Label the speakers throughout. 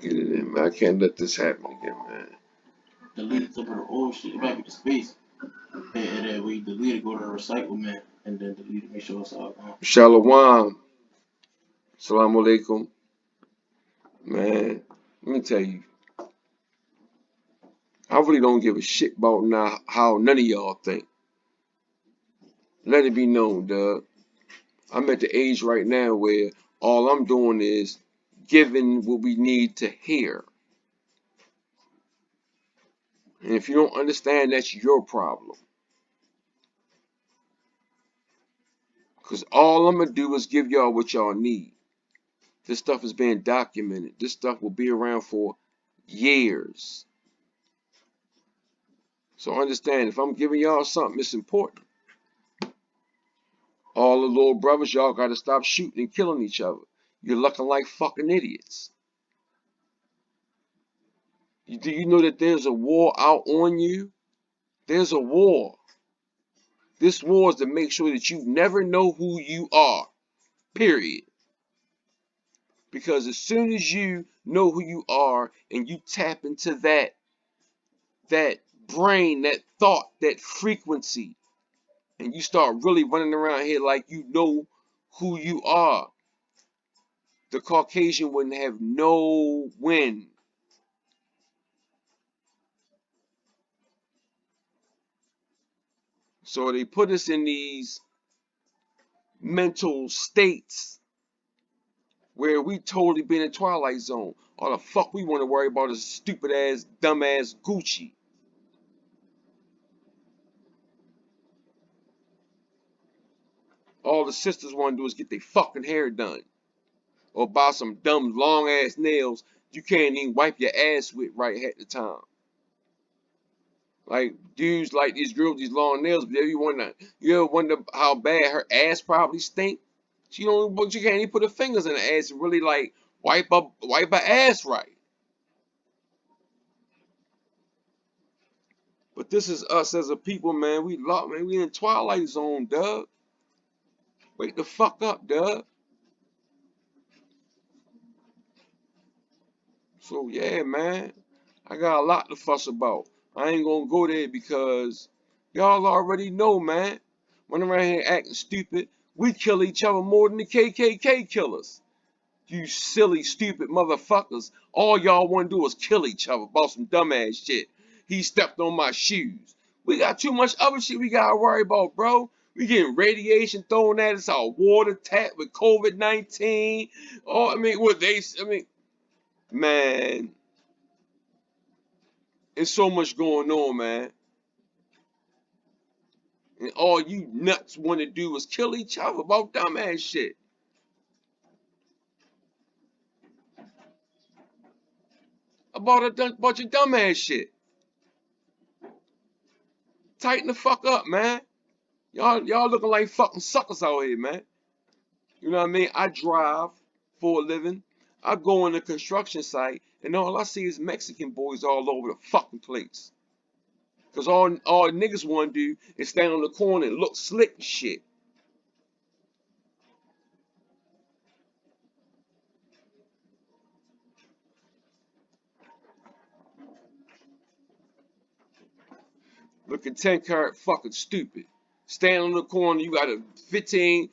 Speaker 1: Get it in, man. I can't let this happen again, man.
Speaker 2: Delete some of the old shit. It might be the space. And then we delete it, go to the recycle, man. And then delete it, make sure it's all gone.
Speaker 1: Shalom. Assalamu alaikum. Man, let me tell you, I really don't give a shit about now how none of y'all think. Let it be known, Doug. I'm at the age right now where all I'm doing is giving what we need to hear. And if you don't understand, that's your problem. Because all I'm going to do is give y'all what y'all need. This stuff is being documented. This stuff will be around for years. So understand, if I'm giving y'all something, it's important. All the little brothers, y'all got to stop shooting and killing each other. You're looking like fucking idiots. Do you know that there's a war out on you? There's a war. This war is to make sure that you never know who you are. Period. Because as soon as you know who you are and you tap into that brain, that thought, that frequency, and you start really running around here like you know who you are, the Caucasian wouldn't have no win. So they put us in these mental states where we totally been in Twilight Zone. All the fuck we want to worry about is stupid ass, dumb ass Gucci. All the sisters want to do is get their fucking hair done. Or buy some dumb long ass nails you can't even wipe your ass with right at the time. Like dudes like these girls, these long nails, but you ever wonder how bad her ass probably stink? She don't, but she can't even put her fingers in her ass and really like wipe her ass right. But this is us as a people, man. We in Twilight Zone, Doug. Wake the fuck up, Doug. So yeah, man. I got a lot to fuss about. I ain't gonna go there because y'all already know, man. Running around here acting stupid. We kill each other more than the KKK killers. You silly, stupid motherfuckers. All y'all want to do is kill each other about some dumbass shit. He stepped on my shoes. We got too much other shit we gotta worry about, bro. We getting radiation thrown at us, our water tap with COVID-19. Oh, man, it's so much going on, man. And all you nuts want to do is kill each other about dumbass shit. About a bunch of dumbass shit. Tighten the fuck up, man. Y'all looking like fucking suckers out here, man. You know what I mean? I drive for a living. I go on a construction site, and all I see is Mexican boys all over the fucking place. Cause all niggas want to do is stand on the corner and look slick and shit. Looking 10 karat fucking stupid. Stand on the corner, you got a 15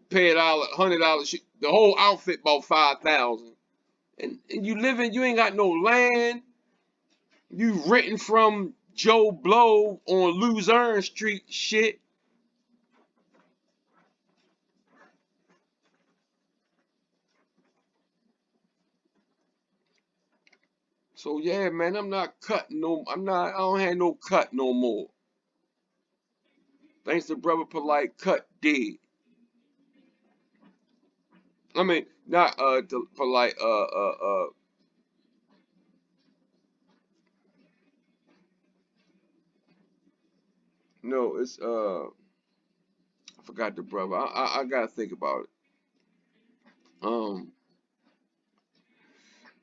Speaker 1: pay $100, $100. The whole outfit about 5,000. And you living, you ain't got no land. You renting from Joe Blow on Luzerne Street shit. So yeah, man, I'm not cutting no. I don't have no cut no more. Thanks to brother polite, cut dead. I mean, not the polite. No, it's I forgot the brother. I gotta think about it. Um,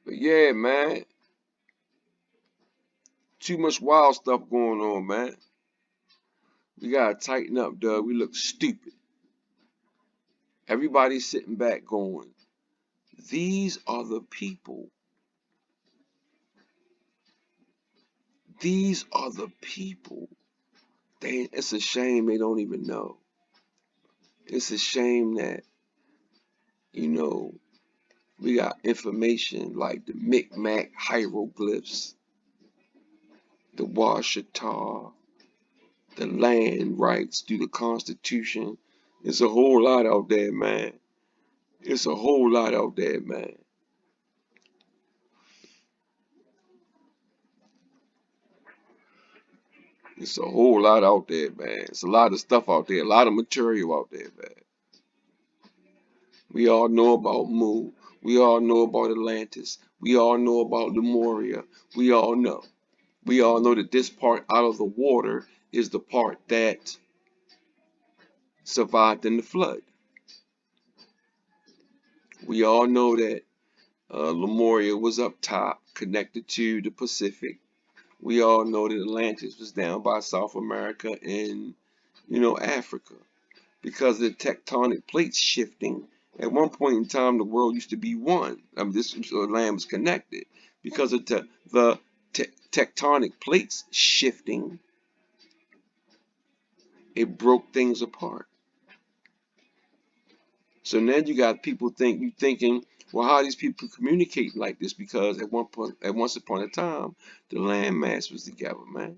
Speaker 1: but yeah, man, too much wild stuff going on, man. We gotta tighten up, Doug. We look stupid. Everybody's sitting back going, these are the people These are the people. It's a shame they don't even know. It's a shame that, you know, we got information like the Micmac hieroglyphs, the Washita, the land rights through the Constitution. It's a whole lot out there, man. It's a whole lot out there, man. It's a whole lot out there, man. It's a lot of stuff out there, a lot of material out there, man. We all know about Moor. We all know about Atlantis. We all know about Lemuria. We all know. We all know that this part out of the water is the part that survived in the flood. We all know that Lemuria was up top, connected to the Pacific. We all know that Atlantis was down by South America and, Africa. Because of the tectonic plates shifting. At one point in time, the world used to be one. I mean, this land was connected. Because of the tectonic plates shifting, it broke things apart. So now you got people thinking, well, how are these people communicating like this? Because once upon a time, the landmass was together, man.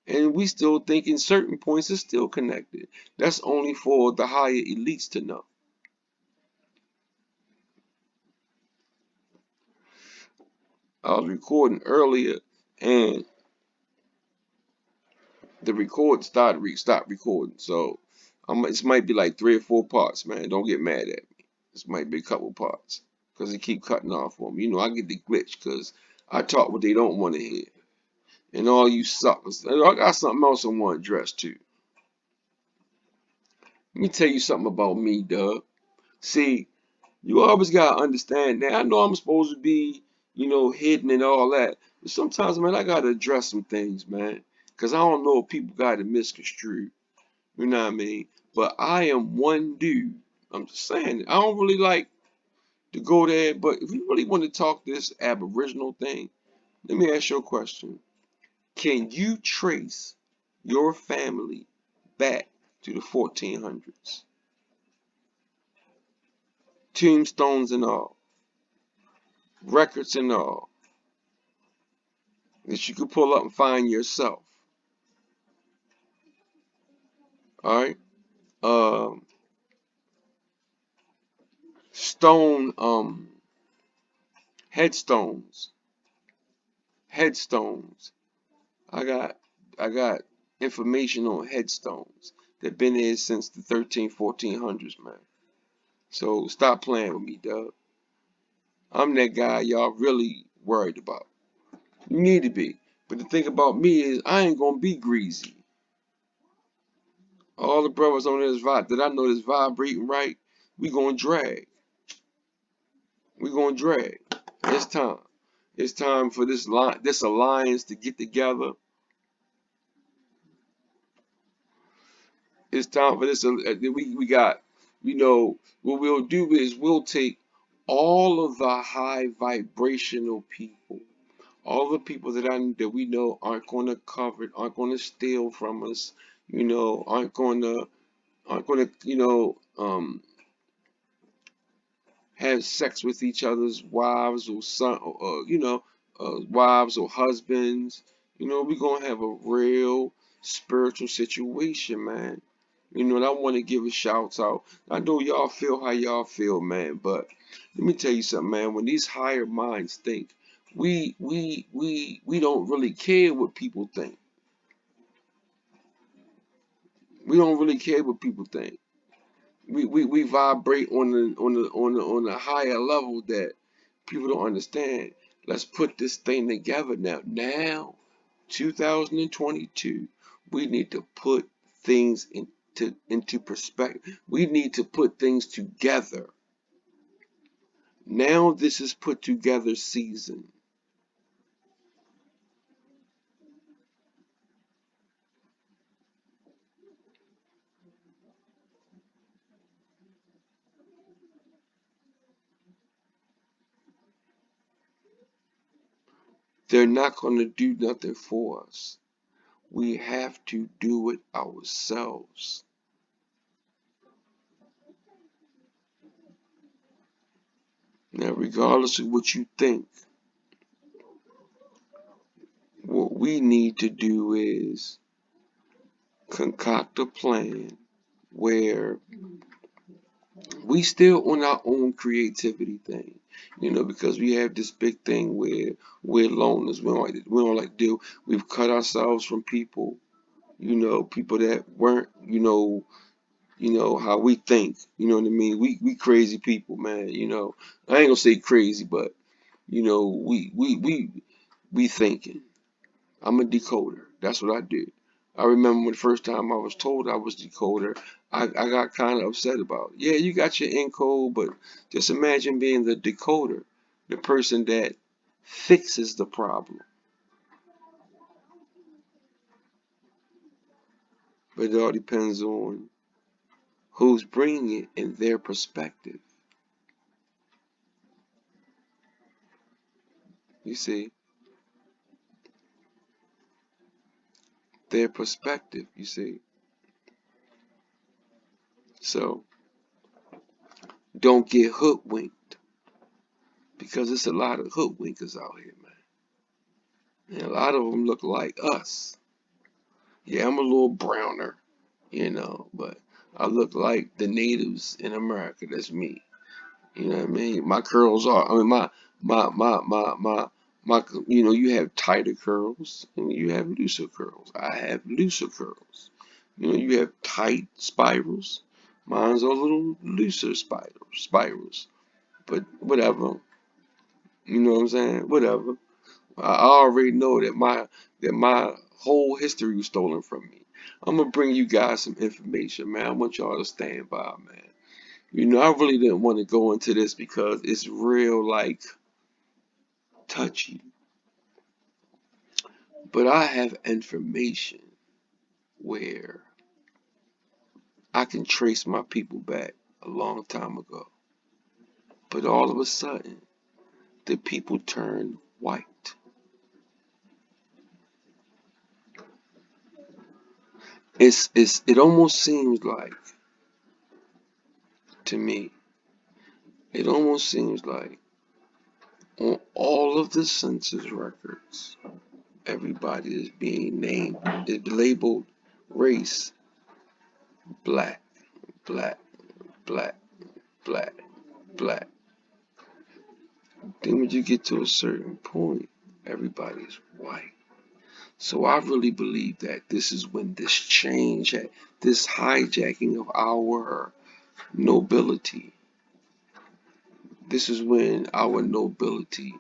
Speaker 1: And we still thinking certain points are still connected. That's only for the higher elites to know. I was recording earlier, and the record stopped recording. So this might be like 3 or 4 parts, man. Don't get mad at me. This might be a couple parts because they keep cutting off on me. I get the glitch because I talk what they don't want to hear. And all you suckers, I got something else I want to address too. Let me tell you something about me, Doug. See, you always gotta understand that. I know I'm supposed to be, hidden and all that. But sometimes, man, I gotta address some things, man. Cause I don't know if people got it misconstrued. You know what I mean? But I am one dude. I'm just saying. I don't really like to go there. But if we really want to talk this Aboriginal thing, let me ask you a question. Can you trace your family back to the 1400s? Tombstones and all, records and all, that you could pull up and find yourself. All right. Um, stone headstones. Headstones. I got I got information on headstones that been here since the 1400s, man. So stop playing with me, Doug. I'm that guy y'all really worried about. You need to be. But the thing about me is I ain't gonna be greasy. All the brothers on this vibe that I know that's vibrating right, we gonna drag. We gonna drag. It's time. It's time for this alliance to get together. It's time for this. We got. What we'll do is we'll take all of the high vibrational people, all the people that we know aren't going to covet, aren't going to steal from us, aren't going to have sex with each other's wives or son, or wives or husbands. We're gonna have a real spiritual situation, man. And I want to give a shout out. I know y'all feel how y'all feel, man, but let me tell you something, man. When these higher minds think, we don't really care what people think. We don't really care what people think. We vibrate on a higher level that people don't understand. Let's put this thing together now. Now, 2022, we need to put things into perspective. We need to put things together. Now this is put together season. They're not going to do nothing for us. We have to do it ourselves. Now, regardless of what you think, what we need to do is concoct a plan where we still on our own creativity thing, because we have this big thing where we're loners. We don't like to deal. We've cut ourselves from people, people that weren't, how we think. You know what I mean? We crazy people, man. I ain't gonna say crazy, but we thinking. I'm a decoder. That's what I do. I remember when the first time I was told I was decoder, I got kind of upset about it. Yeah, you got your encode, but just imagine being the decoder, the person that fixes the problem. But it all depends on who's bringing it in their perspective. You see, their perspective, you see. So don't get hoodwinked because it's a lot of hoodwinkers out here, man. And a lot of them look like us. Yeah, I'm a little browner, but I look like the natives in America. That's me. You know what I mean? My curls are, I mean, you have tighter curls and you have looser curls. I have looser curls. You have tight spirals. Mine's a little looser spirals. But whatever. You know what I'm saying? Whatever. I already know that my whole history was stolen from me. I'm gonna bring you guys some information, man. I want y'all to stand by, man. I really didn't want to go into this because it's real, like, touchy. But I have information where I can trace my people back a long time ago. But all of a sudden, the people turn white. It almost seems like, to me, it almost seems like on all of the census records, everybody is being named, is labeled race, black, black, black, black, black. Then when you get to a certain point, everybody's white. So I really believe that this is when this change, this hijacking of our nobility, this is when our nobility,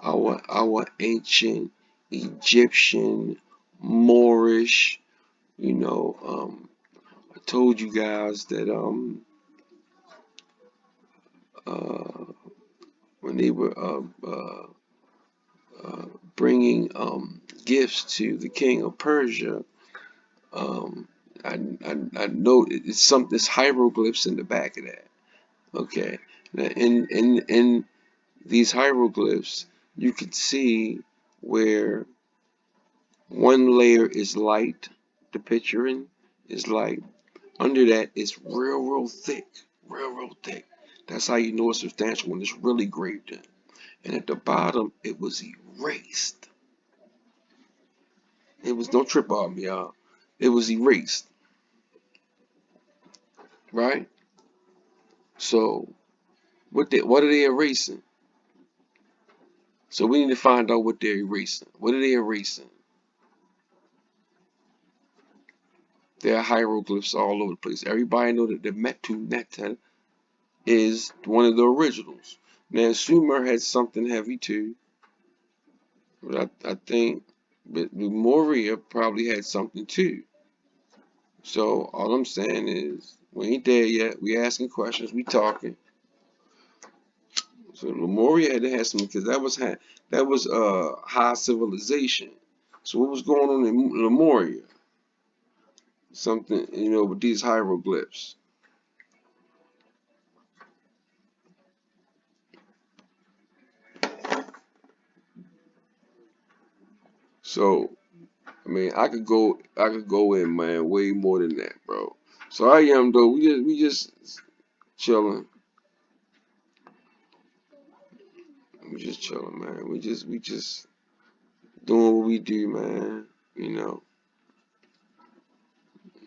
Speaker 1: our ancient Egyptian, Moorish, I told you guys that uh, when they were bringing gifts to the king of Persia, um, I know it's some this hieroglyphs in the back of that. Okay, now in these hieroglyphs, you can see where one layer is light, the picturing is light. Under that, it's real thick, real thick. That's how you know it's substantial when it's really graved in. And at the bottom, it was erased. It was, don't trip on me, y'all. It was erased, right? So what are they erasing? So we need to find out what they're erasing. What are they erasing? There are hieroglyphs all over the place. Everybody know that the Metu Neter is one of the originals. Now Sumer had something heavy too, but I think Moria probably had something too. So all I'm saying is we ain't there yet. We asking questions. We talking. So Lemuria had to have something because that was high civilization. So what was going on in Lemuria? Something with these hieroglyphs. So I mean, I could go in, man, way more than that, bro. So I am though. We just chilling. We just chilling, man. We just doing what we do, man. You know,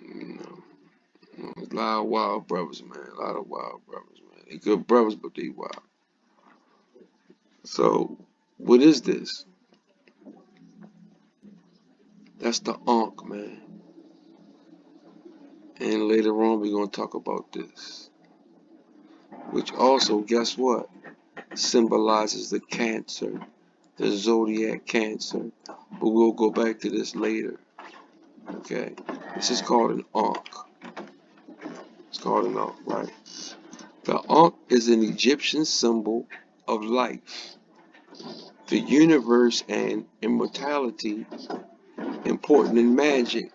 Speaker 1: you know, a lot of wild brothers, man. A lot of wild brothers, man. They good brothers, but they wild. So, what is this? That's the Ankh, man. And later on, we're gonna talk about this, which also, guess what? Symbolizes the Cancer, the zodiac Cancer. But we'll go back to this later. Okay, this is called an Ankh. It's called an Ankh, right? The Ankh is an Egyptian symbol of life, the universe, and immortality, important in magic.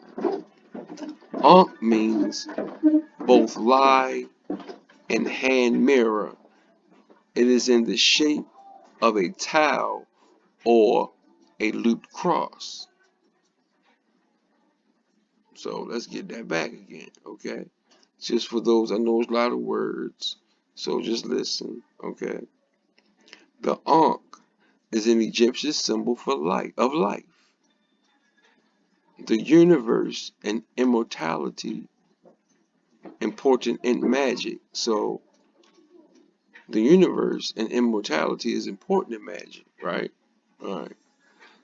Speaker 1: Ankh means both lie and hand mirror. It is in the shape of a towel or a looped cross. So let's get that back again, okay? Just for those, I know it's a lot of words, so just listen, okay? The Ankh is an Egyptian symbol for life, of life, the universe, and immortality, important in magic. So the universe and immortality is important in magic, right? All right.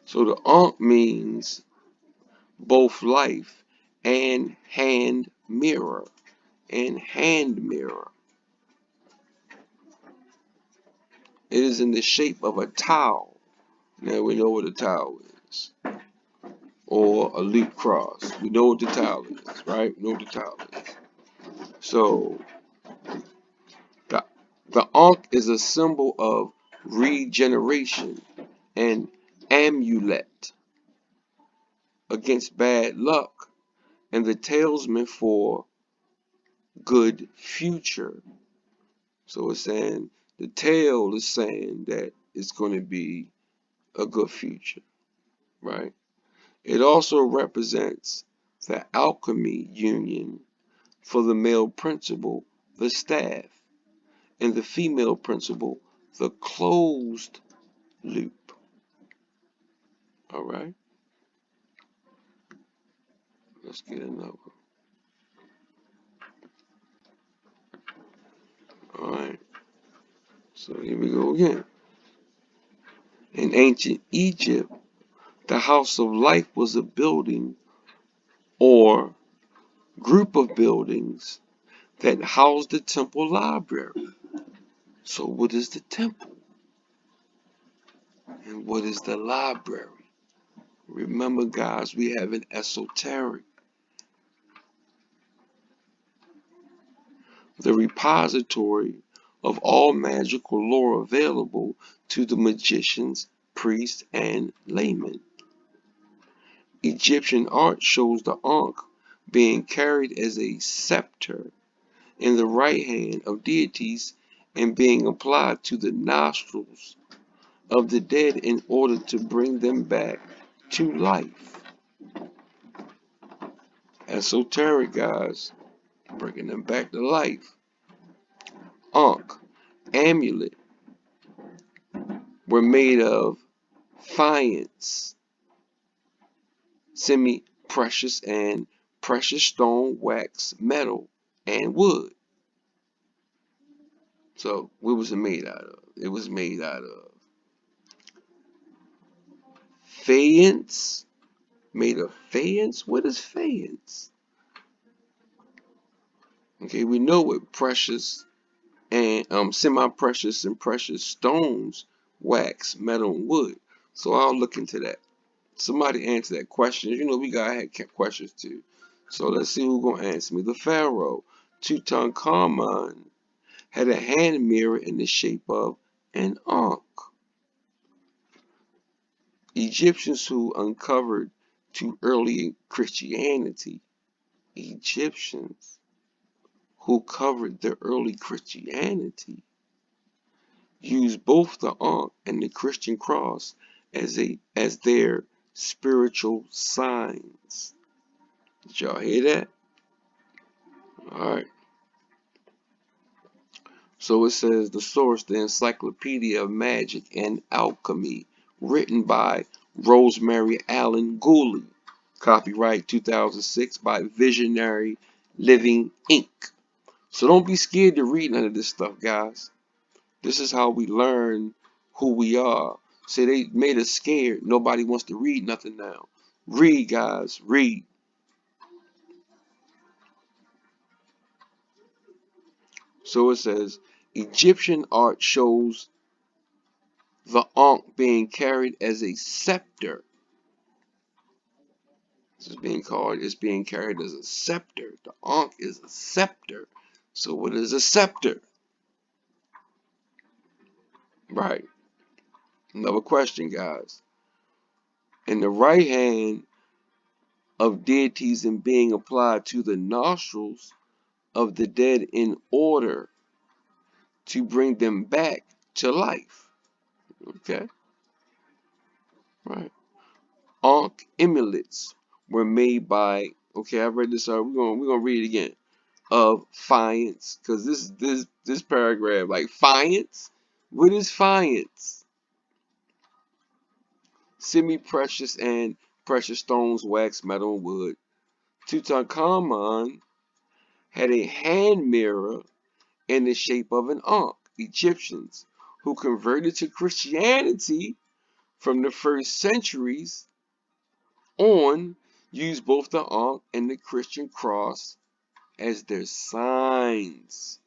Speaker 1: So the Ankh means both life and hand mirror. And hand mirror. It is in the shape of a towel. Now we know what a towel is. Or a loop cross. We know what the towel is, right? We know what the towel is. So the, the Ankh is a symbol of regeneration and amulet against bad luck, and the talisman for good future. So it's saying the tail is saying that it's going to be a good future, right? It also represents the alchemy union for the male principle, the staff, and the female principle, the closed loop. All right, let's get another. All right, so here we go again. In ancient Egypt, the house of life was a building or group of buildings that housed the temple library. So, what is the temple and what is the library? Remember, guys, we have an esoteric, the repository of all magical lore available to the magicians, priests, and laymen. Egyptian art shows the Ankh being carried as a scepter in the right hand of deities and being applied to the nostrils of the dead in order to bring them back to life. Esoteric, guys, bringing them back to life. Ankh, amulet, were made of faience, semi-precious and precious stone, wax, metal, and wood. So what was it made out of? It was made out of faience. Made of faience? What is faience? Okay, we know what precious and semi-precious and precious stones, wax, metal, and wood. So I'll look into that. Somebody answer that question. You know we gotta have questions too. So let's see who's gonna answer me. The Pharaoh, Tutankhamun, had a hand mirror in the shape of an ankh. Egyptians who uncovered to early Christianity. Egyptians who covered the early Christianity used both the ankh and the Christian cross as their spiritual signs. Did y'all hear that? Alright. So it says the source, the Encyclopedia of Magic and Alchemy, written by Rosemary Allen Gooley. Copyright 2006 by Visionary Living Inc. So don't be scared to read none of this stuff, guys. This is how we learn who we are. See, they made us scared. Nobody wants to read nothing now. Read, guys, read. So it says Egyptian art shows the Ankh being carried as a scepter. This is being carried as a scepter. The Ankh is a scepter. So what is a scepter? Right. Another question, guys. In the right hand of deities and being applied to the nostrils of the dead in order to bring them back to life. Okay, right. Ankh amulets were made by. Okay, I read this. We're gonna read it again. Of fiance, because this paragraph like fiance. What is fiance? Semi-precious and precious stones, wax, metal, and wood. Tutankhamun had a hand mirror in the shape of an ankh. Egyptians who converted to Christianity from the first centuries on used both the ankh and the Christian cross as their signs.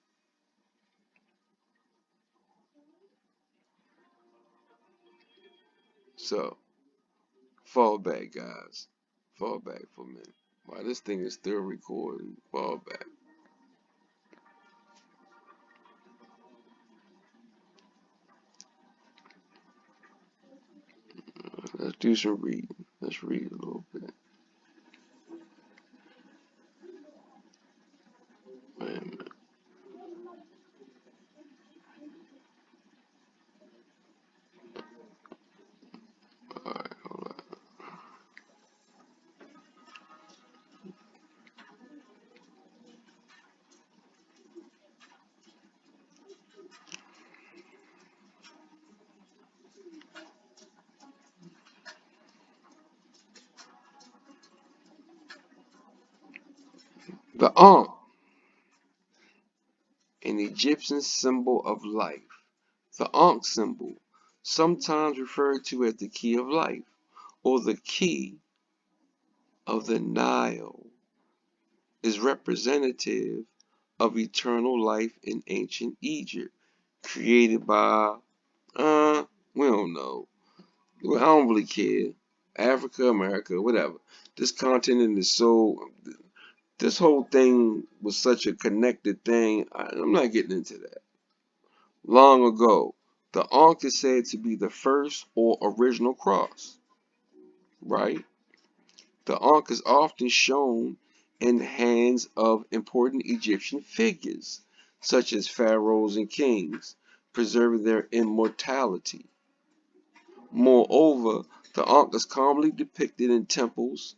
Speaker 1: So, fall back, guys. Fall back for a minute. While this thing is still recording, fall back. Let's do some reading. Let's read a little bit. Wait a minute. Alright, hold on. The Ankh, an Egyptian symbol of life. The Ankh symbol, sometimes referred to as the key of life or the key of the Nile, is representative of eternal life in ancient Egypt, created by, we don't know. Well, I don't really care. Africa, America, whatever. This continent is so, this whole thing was such a connected thing. I'm not getting into that. Long ago, the Ankh is said to be the first or original cross, right? The Ankh is often shown in the hands of important Egyptian figures, such as pharaohs and kings, preserving their immortality. Moreover, the Ankh is commonly depicted in temples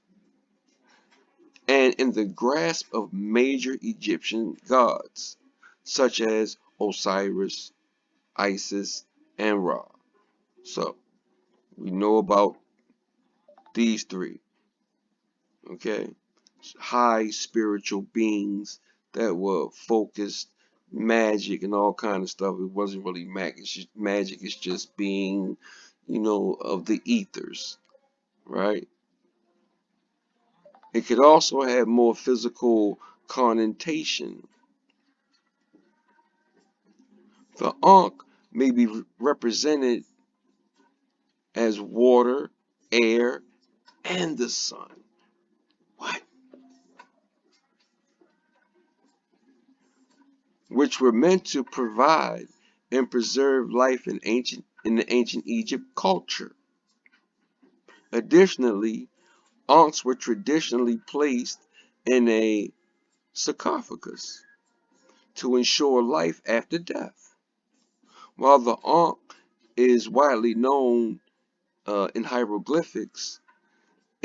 Speaker 1: and in the grasp of major Egyptian gods, such as Osiris, Isis, and Ra. So, we know about these three, okay? High spiritual beings that were focused, magic and all kind of stuff. It wasn't really magic. Magic is just being, of the ethers, right? It could also have more physical connotation. The Ankh may be represented as water, air, and the sun. What? Which were meant to provide and preserve life in the ancient Egypt culture. Additionally, ankhs were traditionally placed in a sarcophagus to ensure life after death. While the ankh is widely known in hieroglyphics,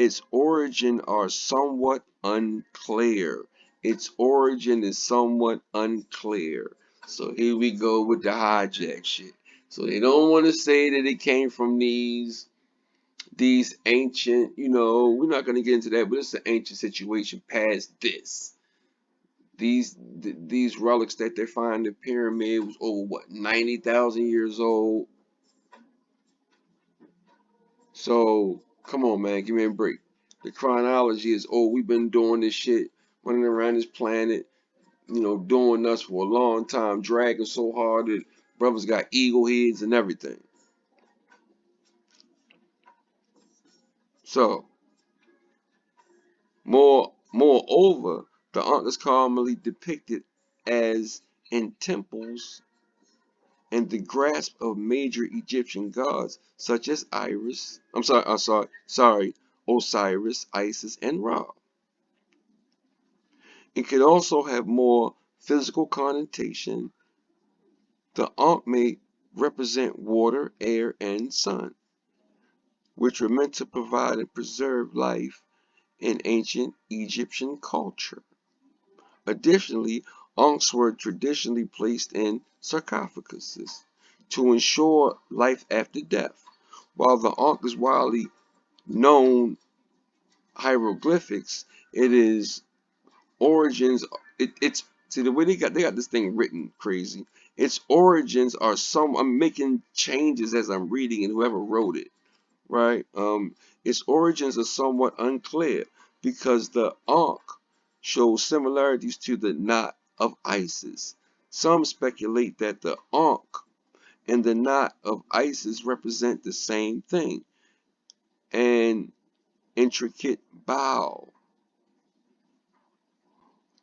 Speaker 1: its origin are somewhat unclear. Its origin is somewhat unclear. So here we go with the hijack shit. So they don't want to say that it came from these ancient, we're not going to get into that, but it's an ancient situation past this. These relics that they find in the pyramid was over what, 90,000 years old. So come on, man, give me a break. The chronology is, oh, we've been doing this shit, running around this planet, doing us for a long time, dragging so hard that brothers got eagle heads and everything. So, moreover, the Ankh is commonly depicted as in temples and the grasp of major Egyptian gods such as Osiris, Isis, and Ra. It could also have more physical connotation. The Ankh may represent water, air, and sun, which were meant to provide and preserve life in ancient Egyptian culture. Additionally, Ankhs were traditionally placed in sarcophaguses to ensure life after death. While the Ankh is widely known hieroglyphics, it is origins. It's see the way they got this thing written crazy. Its origins are some. I'm making changes as I'm reading, and whoever wrote it, right? Its origins are somewhat unclear because the Ankh shows similarities to the knot of Isis. Some speculate that the Ankh and the knot of Isis represent the same thing, an intricate bow.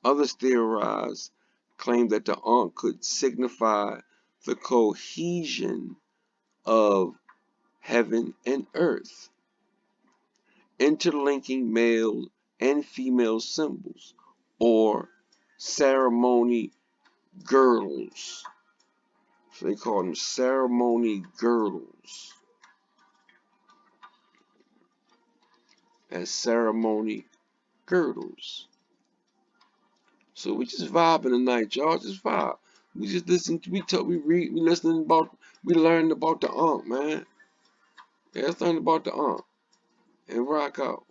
Speaker 1: Others theorize claim that the Ankh could signify the cohesion of heaven and earth, interlinking male and female symbols, or ceremony girdles. So they call them ceremony girdles, as ceremony girdles. So we just vibing tonight, y'all. Just vibe. We just listen. We talk. We read. We listening about. We learning about the Ankh, man. Yeah, let's learn about the Ankh and rock out.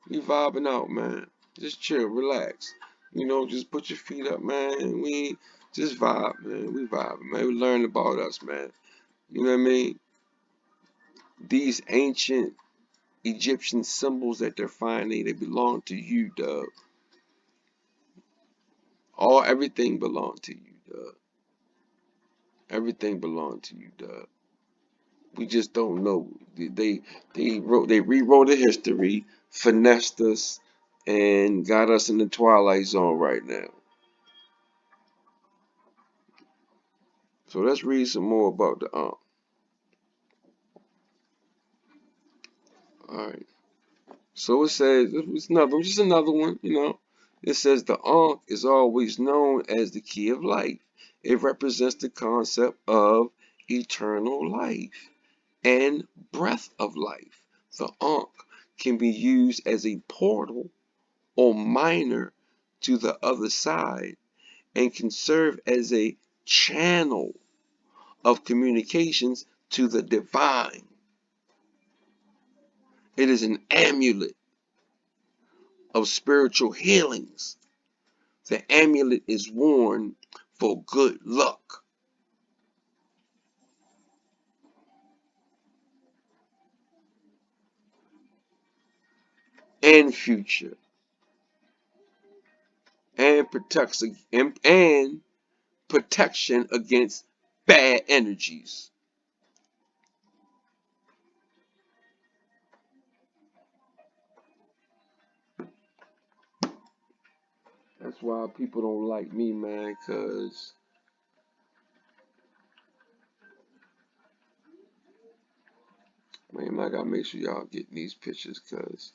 Speaker 1: We vibing out, man. Just chill, relax. Just put your feet up, man. We just vibe, man. We vibing, man. We learn about us, man. You know what I mean? These ancient Egyptian symbols that they're finding, they belong to you, dog. Everything belonged to you, dog. Everything belonged to you, dog. We just don't know. They rewrote the history, finessed us, and got us in the twilight zone right now. So let's read some more about the Ankh. All right. So it says it's just another one. It says the Ankh is always known as the key of life. It represents the concept of eternal life and breath of life. The Ankh can be used as a portal or miner to the other side and can serve as a channel of communications to the divine. It is an amulet of spiritual healings. The amulet is worn for good luck and future and protection against bad energies. That's why people don't like me, man, cause man, I gotta make sure y'all getting these pictures, cause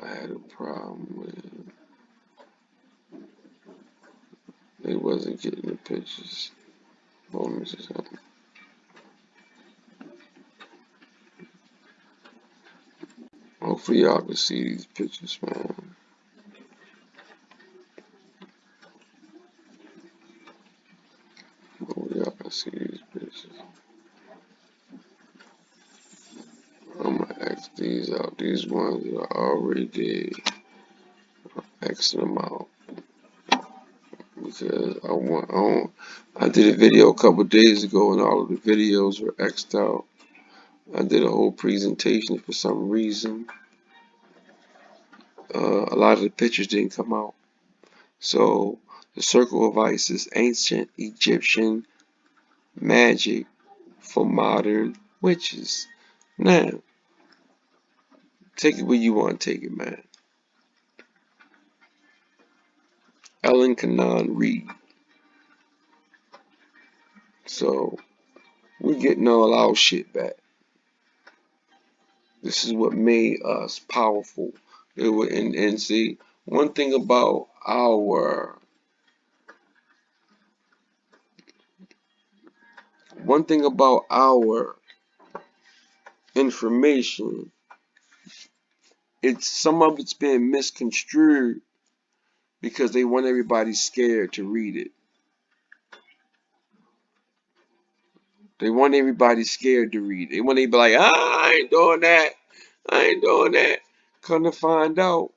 Speaker 1: I had a problem with they wasn't getting the pictures. Hold on just a second. Hopefully y'all can see these pictures, man. Hopefully y'all can see these pictures. I'm gonna X these out. These ones that I already did, X them out because I did a video a couple days ago and all of the videos were X'd out. I did a whole presentation for some reason. A lot of the pictures didn't come out. So the circle of ice is ancient Egyptian magic for modern witches. Now, take it where you want to take it, man. Ellen Canaan Reed. So we're getting all our shit back. This is what made us powerful. And see, one thing about our information, it's some of it's been misconstrued because they want everybody scared to read it. They want everybody scared to read it. They want to be like, I ain't doing that. I ain't doing that. Come to find out,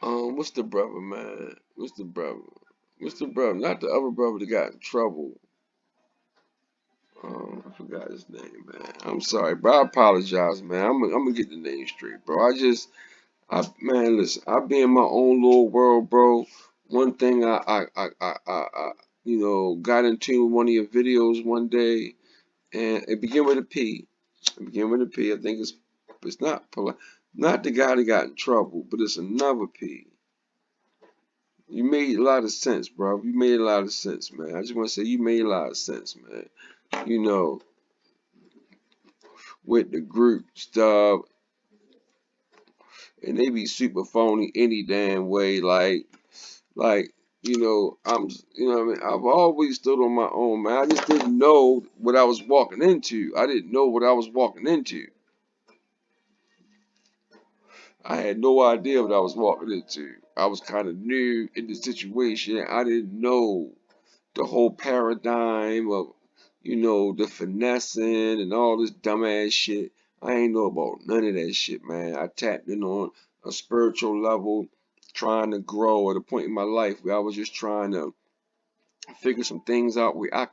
Speaker 1: what's the brother, man? What's the brother? What's the brother? Not the other brother that got in trouble. I forgot his name, man. I'm sorry, bro. I apologize, man. I'm gonna get the name straight, bro. Man, listen. I be in my own little world, bro. One thing got into one of your videos one day, and it began with a P. It began with a P. I think it's not the guy that got in trouble, but it's another P. You made a lot of sense, bro. You made a lot of sense, man. I just want to say you made a lot of sense, man. You know, with the group stuff, and they be super phony any damn way. Like, what I mean. I've always stood on my own, man. I just didn't know what I was walking into. I didn't know what I was walking into. I had no idea what I was walking into. I was kind of new in the situation. I didn't know the whole paradigm of, the finessing and all this dumbass shit. I ain't know about none of that shit, man. I tapped in on a spiritual level, trying to grow at a point in my life where I was just trying to figure some things out where I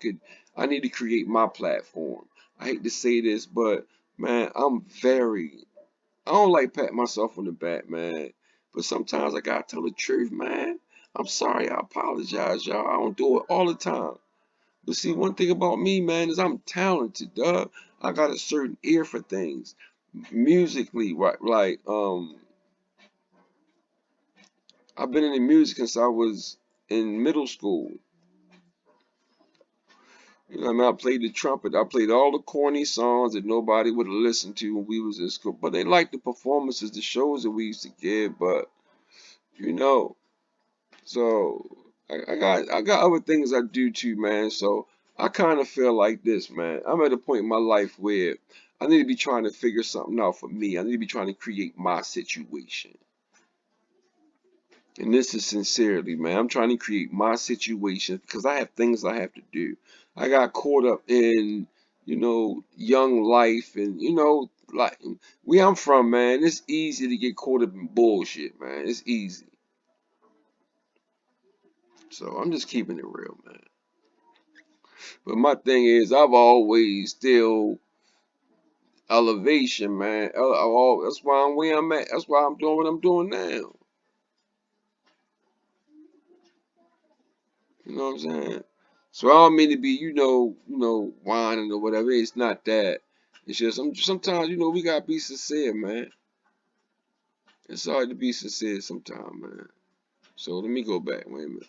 Speaker 1: need to create my platform. I hate to say this, but man, I don't like patting myself on the back, man. But sometimes I gotta tell the truth, man. I'm sorry, I apologize, y'all. I don't do it all the time. But see, one thing about me, man, is I'm talented, dog. I got a certain ear for things. Musically, right? Like, I've been in the music since I was in middle school. You know what I mean? I played the trumpet. I played all the corny songs that nobody would have listened to when we was in school. But they liked the performances, the shows that we used to give. But, you know, so I got other things I do too, man. So I kind of feel like this, man. I'm at a point in my life where I need to be trying to figure something out for me. I need to be trying to create my situation. And this is sincerely, man. I'm trying to create my situation because I have things I have to do. I got caught up in, young life and, like where I'm from, man, it's easy to get caught up in bullshit, man. It's easy. So I'm just keeping it real, man. But my thing is, I've always still elevation, man. That's why I'm where I'm at. That's why I'm doing what I'm doing now. You know what I'm saying? So I don't mean to be, whining or whatever. It's not that. It's just sometimes, we gotta be sincere, man. It's hard to be sincere sometimes, man. So let me go back. Wait a minute.